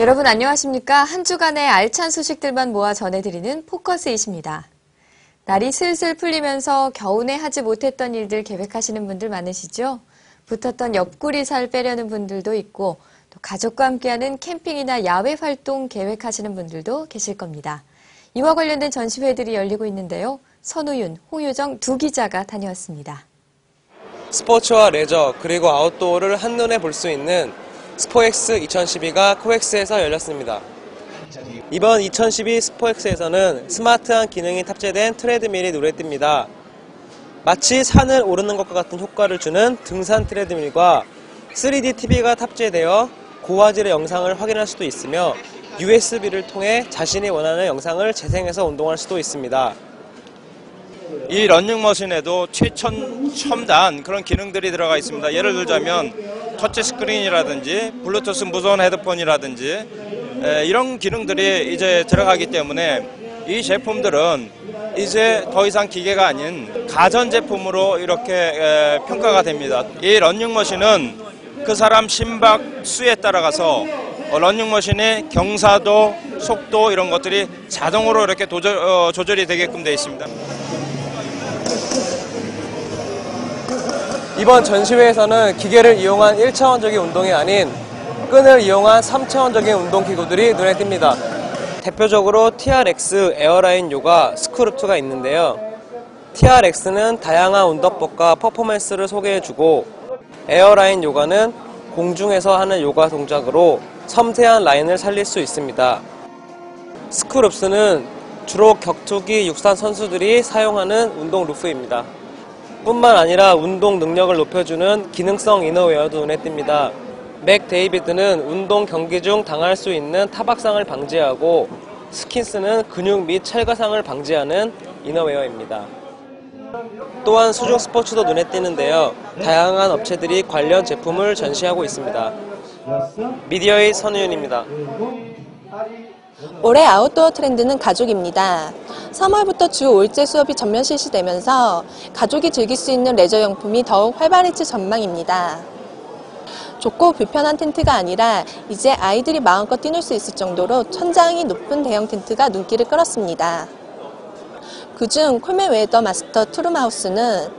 여러분 안녕하십니까? 한 주간의 알찬 소식들만 모아 전해드리는 포커스잇입니다. 날이 슬슬 풀리면서 겨우내 하지 못했던 일들 계획하시는 분들 많으시죠? 붙었던 옆구리 살 빼려는 분들도 있고 또 가족과 함께하는 캠핑이나 야외 활동 계획하시는 분들도 계실 겁니다. 이와 관련된 전시회들이 열리고 있는데요. 선우윤, 홍유정 두 기자가 다녀왔습니다. 스포츠와 레저 그리고 아웃도어를 한눈에 볼 수 있는 스포엑스 2012가 코엑스에서 열렸습니다. 이번 2012 스포엑스에서는 스마트한 기능이 탑재된 트레드밀이 눈에 띕니다. 마치 산을 오르는 것과 같은 효과를 주는 등산 트레드밀과 3D TV가 탑재되어 고화질의 영상을 확인할 수도 있으며 USB를 통해 자신이 원하는 영상을 재생해서 운동할 수도 있습니다. 이 러닝머신에도 최첨단 그런 기능들이 들어가 있습니다. 예를 들자면 터치 스크린이라든지 블루투스 무선 헤드폰이라든지 이런 기능들이 이제 들어가기 때문에 이 제품들은 이제 더 이상 기계가 아닌 가전제품으로 이렇게 평가가 됩니다. 이 러닝머신은 그 사람 심박 수에 따라가서 러닝머신의 경사도, 속도 이런 것들이 자동으로 이렇게 조절이 되게끔 되어 있습니다. 이번 전시회에서는 기계를 이용한 1차원적인 운동이 아닌 끈을 이용한 3차원적인 운동기구들이 눈에 띕니다. 대표적으로 TRX 에어라인 요가 스크룹2가 있는데요. TRX는 다양한 운동법과 퍼포먼스를 소개해주고 에어라인 요가는 공중에서 하는 요가 동작으로 섬세한 라인을 살릴 수 있습니다. 스크룹스는 주로 격투기 육상 선수들이 사용하는 운동 루프입니다. 뿐만 아니라 운동 능력을 높여주는 기능성 이너웨어도 눈에 띕니다. 맥 데이비드는 운동 경기 중 당할 수 있는 타박상을 방지하고 스킨스는 근육 및 찰과상을 방지하는 이너웨어입니다. 또한 수중 스포츠도 눈에 띄는데요. 다양한 업체들이 관련 제품을 전시하고 있습니다. 미디어의 선우윤입니다. 올해 아웃도어 트렌드는 가족입니다. 3월부터 주 5일째 수업이 전면 실시되면서 가족이 즐길 수 있는 레저용품이 더욱 활발해질 전망입니다. 좁고 불편한 텐트가 아니라 이제 아이들이 마음껏 뛰놀 수 있을 정도로 천장이 높은 대형 텐트가 눈길을 끌었습니다. 그중 콜맨 웨더 마스터 투룸하우스는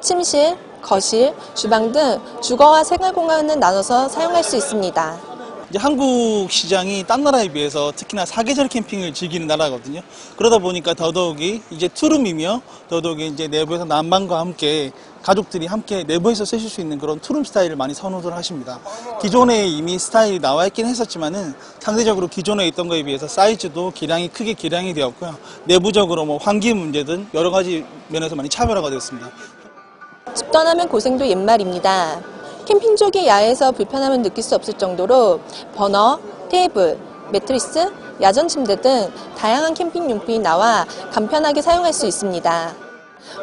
침실, 거실, 주방 등 주거와 생활 공간을 나눠서 사용할 수 있습니다. 이제 한국 시장이 딴 나라에 비해서 특히나 사계절 캠핑을 즐기는 나라거든요. 그러다 보니까 더더욱이 이제 투룸이며 더더욱이 이제 내부에서 난방과 함께 가족들이 함께 내부에서 쓰실 수 있는 그런 투룸 스타일을 많이 선호들 하십니다. 기존에 이미 스타일이 나와 있긴 했었지만은 상대적으로 기존에 있던 거에 비해서 사이즈도 크게 기량이 되었고요. 내부적으로 뭐 환기 문제 등 여러 가지 면에서 많이 차별화가 되었습니다. 집 떠나면 고생도 옛말입니다. 캠핑족이 야외에서 불편함을 느낄 수 없을 정도로 버너, 테이블, 매트리스, 야전 침대 등 다양한 캠핑 용품이 나와 간편하게 사용할 수 있습니다.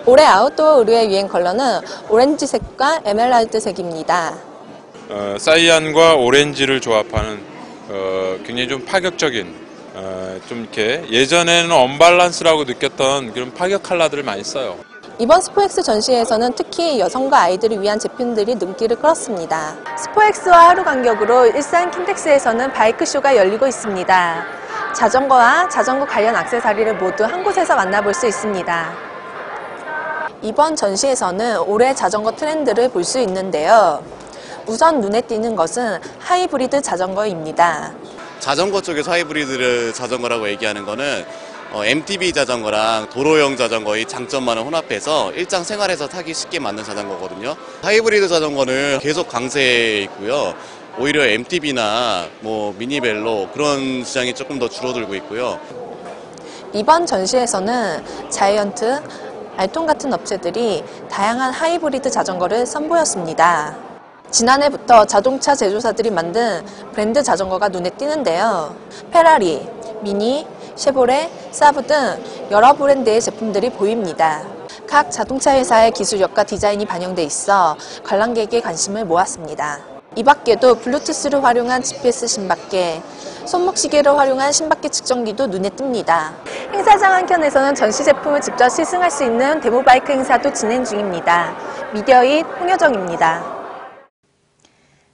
올해 아웃도어 의류의 유행 컬러는 오렌지색과 에메랄드색입니다. 사이안과 오렌지를 조합하는 굉장히 좀 파격적인 좀 이렇게 예전에는 언밸런스라고 느꼈던 그런 파격 컬러들을 많이 써요. 이번 스포엑스 전시회에서는 특히 여성과 아이들을 위한 제품들이 눈길을 끌었습니다. 스포엑스와 하루 간격으로 일산 킨텍스에서는 바이크쇼가 열리고 있습니다. 자전거와 자전거 관련 액세서리를 모두 한 곳에서 만나볼 수 있습니다. 이번 전시에서는 올해 자전거 트렌드를 볼 수 있는데요. 우선 눈에 띄는 것은 하이브리드 자전거입니다. 자전거 쪽에서 하이브리드 자전거라고 얘기하는 거는 MTB 자전거랑 도로용 자전거의 장점만을 혼합해서 일상생활에서 타기 쉽게 만든 자전거거든요. 하이브리드 자전거는 계속 강세에 있고요. 오히려 MTB나 뭐 미니벨로 그런 시장이 조금 더 줄어들고 있고요. 이번 전시에서는 자이언트, 알통 같은 업체들이 다양한 하이브리드 자전거를 선보였습니다. 지난해부터 자동차 제조사들이 만든 브랜드 자전거가 눈에 띄는데요. 페라리, 미니, 쉐보레, 사브 등 여러 브랜드의 제품들이 보입니다. 각 자동차 회사의 기술력과 디자인이 반영돼 있어 관람객의 관심을 모았습니다. 이 밖에도 블루투스를 활용한 GPS 심박계, 손목시계를 활용한 심박계 측정기도 눈에 띕니다. 행사장 한켠에서는 전시 제품을 직접 시승할 수 있는 데모바이크 행사도 진행 중입니다. 미디어잇 홍여정입니다.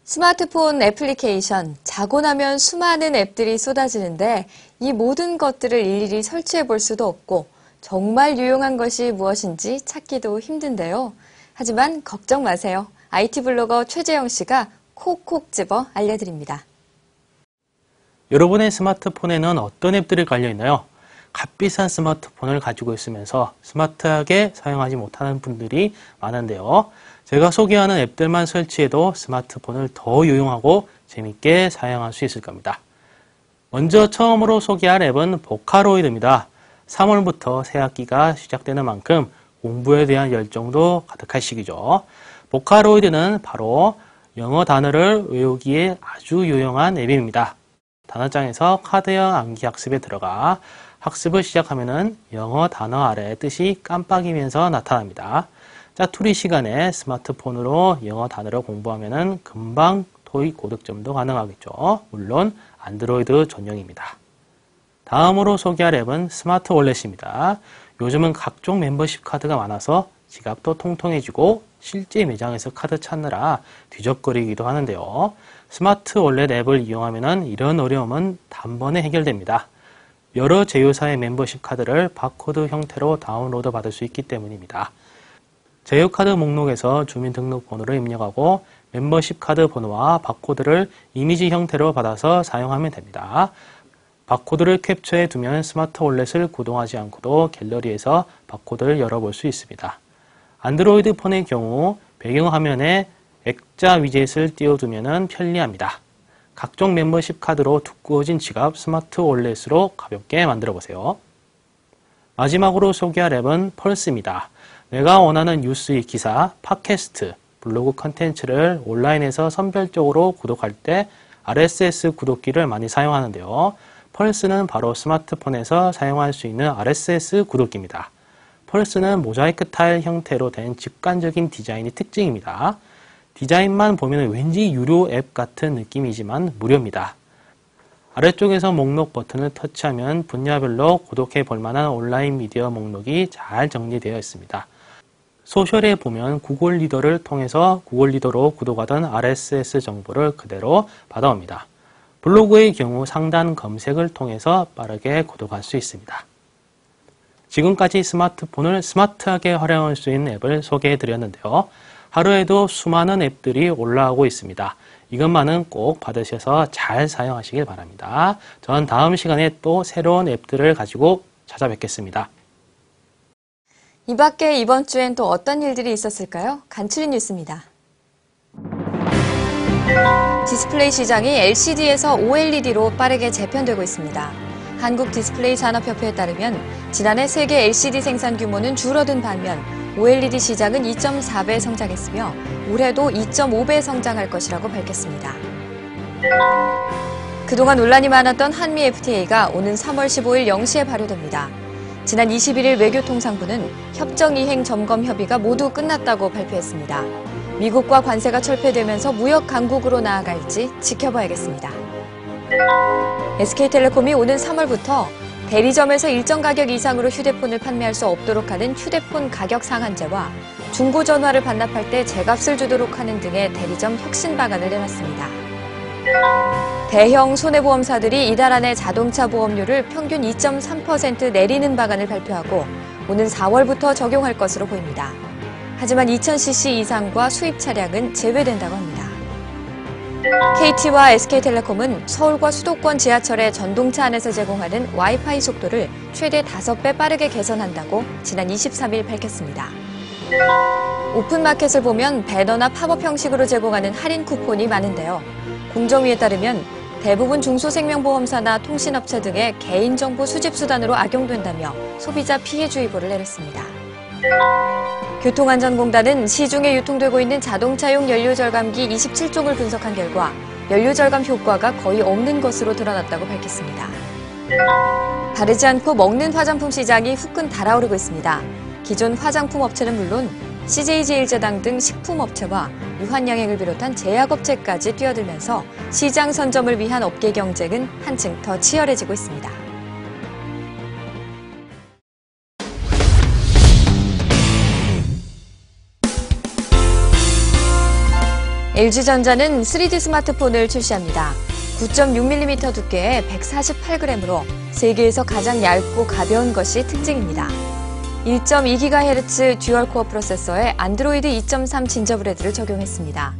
스마트폰 애플리케이션, 자고 나면 수많은 앱들이 쏟아지는데 이 모든 것들을 일일이 설치해 볼 수도 없고 정말 유용한 것이 무엇인지 찾기도 힘든데요. 하지만 걱정 마세요. IT 블로거 최재영 씨가 콕콕 집어 알려드립니다. 여러분의 스마트폰에는 어떤 앱들이 깔려있나요? 값비싼 스마트폰을 가지고 있으면서 스마트하게 사용하지 못하는 분들이 많은데요. 제가 소개하는 앱들만 설치해도 스마트폰을 더 유용하고 재밌게 사용할 수 있을 겁니다. 먼저 처음으로 소개할 앱은 보카로이드입니다. 3월부터 새학기가 시작되는 만큼 공부에 대한 열정도 가득할 시기죠. 보카로이드는 바로 영어 단어를 외우기에 아주 유용한 앱입니다. 단어장에서 카드형 암기 학습에 들어가 학습을 시작하면 영어 단어 아래의 뜻이 깜빡이면서 나타납니다. 짜투리 시간에 스마트폰으로 영어 단어를 공부하면 금방 토익 고득점도 가능하겠죠. 물론 안드로이드 전용입니다. 다음으로 소개할 앱은 스마트 월렛입니다. 요즘은 각종 멤버십 카드가 많아서 지갑도 통통해지고 실제 매장에서 카드 찾느라 뒤적거리기도 하는데요. 스마트 월렛 앱을 이용하면 이런 어려움은 단번에 해결됩니다. 여러 제휴사의 멤버십 카드를 바코드 형태로 다운로드 받을 수 있기 때문입니다. 제휴카드 목록에서 주민등록번호를 입력하고 멤버십 카드 번호와 바코드를 이미지 형태로 받아서 사용하면 됩니다. 바코드를 캡처해 두면 스마트 월렛을 구동하지 않고도 갤러리에서 바코드를 열어볼 수 있습니다. 안드로이드 폰의 경우 배경화면에 액자 위젯을 띄워두면 편리합니다. 각종 멤버십 카드로 두꺼워진 지갑 스마트 월렛으로 가볍게 만들어보세요. 마지막으로 소개할 앱은 펄스입니다. 내가 원하는 뉴스 기사, 팟캐스트, 블로그 컨텐츠를 온라인에서 선별적으로 구독할 때 RSS 구독기를 많이 사용하는데요. 펄스는 바로 스마트폰에서 사용할 수 있는 RSS 구독기입니다. 펄스는 모자이크 타일 형태로 된 직관적인 디자인이 특징입니다. 디자인만 보면 왠지 유료 앱 같은 느낌이지만 무료입니다. 아래쪽에서 목록 버튼을 터치하면 분야별로 구독해 볼 만한 온라인 미디어 목록이 잘 정리되어 있습니다. 소셜에 보면 구글 리더를 통해서 구글 리더로 구독하던 RSS 정보를 그대로 받아옵니다. 블로그의 경우 상단 검색을 통해서 빠르게 구독할 수 있습니다. 지금까지 스마트폰을 스마트하게 활용할 수 있는 앱을 소개해 드렸는데요. 하루에도 수많은 앱들이 올라오고 있습니다. 이것만은 꼭 받으셔서 잘 사용하시길 바랍니다. 전 다음 시간에 또 새로운 앱들을 가지고 찾아뵙겠습니다. 이 밖에 이번 주엔 또 어떤 일들이 있었을까요? 간추린 뉴스입니다. 디스플레이 시장이 LCD에서 OLED로 빠르게 재편되고 있습니다. 한국디스플레이산업협회에 따르면 지난해 세계 LCD 생산 규모는 줄어든 반면 OLED 시장은 2.4배 성장했으며 올해도 2.5배 성장할 것이라고 밝혔습니다. 그동안 논란이 많았던 한미 FTA가 오는 3월 15일 0시에 발효됩니다. 지난 21일 외교통상부는 협정 이행 점검 협의가 모두 끝났다고 발표했습니다. 미국과 관세가 철폐되면서 무역 강국으로 나아갈지 지켜봐야겠습니다. SK텔레콤이 오는 3월부터 대리점에서 일정 가격 이상으로 휴대폰을 판매할 수 없도록 하는 휴대폰 가격 상한제와 중고전화를 반납할 때 제값을 주도록 하는 등의 대리점 혁신 방안을 내놨습니다. 대형 손해보험사들이 이달 안에 자동차 보험료를 평균 2.3% 내리는 방안을 발표하고 오는 4월부터 적용할 것으로 보입니다. 하지만 2000cc 이상과 수입 차량은 제외된다고 합니다. KT와 SK텔레콤은 서울과 수도권 지하철의 전동차 안에서 제공하는 와이파이 속도를 최대 5배 빠르게 개선한다고 지난 23일 밝혔습니다. 오픈마켓을 보면 배너나 팝업 형식으로 제공하는 할인 쿠폰이 많은데요. 공정위에 따르면 대부분 중소생명보험사나 통신업체 등의 개인정보 수집 수단으로 악용된다며 소비자 피해주의보를 내렸습니다. 교통안전공단은 시중에 유통되고 있는 자동차용 연료절감기 27종을 분석한 결과 연료절감 효과가 거의 없는 것으로 드러났다고 밝혔습니다. 바르지 않고 먹는 화장품 시장이 후끈 달아오르고 있습니다. 기존 화장품 업체는 물론 CJ제일제당 등 식품업체와 유한양행을 비롯한 제약업체까지 뛰어들면서 시장 선점을 위한 업계 경쟁은 한층 더 치열해지고 있습니다. LG전자는 3D 스마트폰을 출시합니다. 9.6mm 두께의 148g으로 세계에서 가장 얇고 가벼운 것이 특징입니다. 1.2GHz 듀얼코어 프로세서에 안드로이드 2.3 진저브레드를 적용했습니다.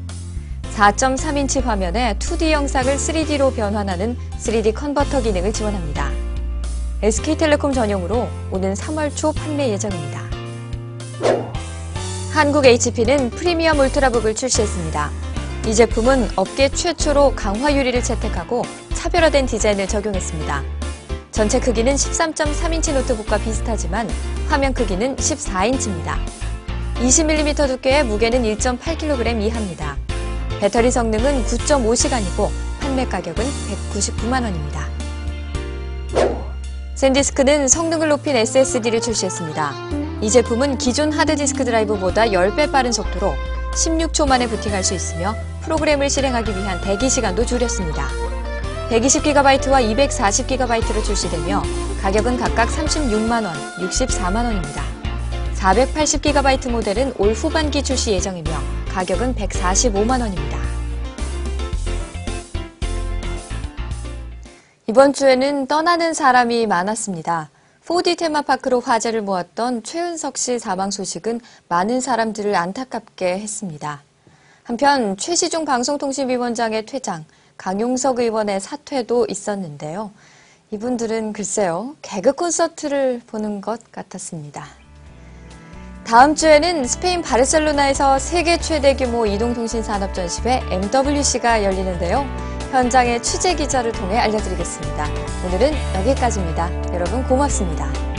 4.3인치 화면에 2D 영상을 3D로 변환하는 3D 컨버터 기능을 지원합니다. SK텔레콤 전용으로 오는 3월 초 판매 예정입니다. 한국 HP는 프리미엄 울트라북을 출시했습니다. 이 제품은 업계 최초로 강화 유리를 채택하고 차별화된 디자인을 적용했습니다. 전체 크기는 13.3인치 노트북과 비슷하지만 화면 크기는 14인치입니다. 20mm 두께의 무게는 1.8kg 이하입니다. 배터리 성능은 9.5시간이고 판매 가격은 199만 원입니다. 샌디스크는 성능을 높인 SSD를 출시했습니다. 이 제품은 기존 하드디스크 드라이브보다 10배 빠른 속도로 16초 만에 부팅할 수 있으며 프로그램을 실행하기 위한 대기 시간도 줄였습니다. 120GB와 240GB로 출시되며 가격은 각각 36만 원, 64만 원입니다. 480GB 모델은 올 후반기 출시 예정이며 가격은 145만 원입니다. 이번 주에는 떠나는 사람이 많았습니다. 4D 테마파크로 화제를 모았던 최은석 씨 사망 소식은 많은 사람들을 안타깝게 했습니다. 한편 최시중 방송통신위원장의 퇴장, 강용석 의원의 사퇴도 있었는데요. 이분들은 글쎄요, 개그 콘서트를 보는 것 같았습니다. 다음 주에는 스페인 바르셀로나에서 세계 최대 규모 이동통신 산업 전시회 MWC가 열리는데요. 현장의 취재 기자를 통해 알려드리겠습니다. 오늘은 여기까지입니다. 여러분 고맙습니다.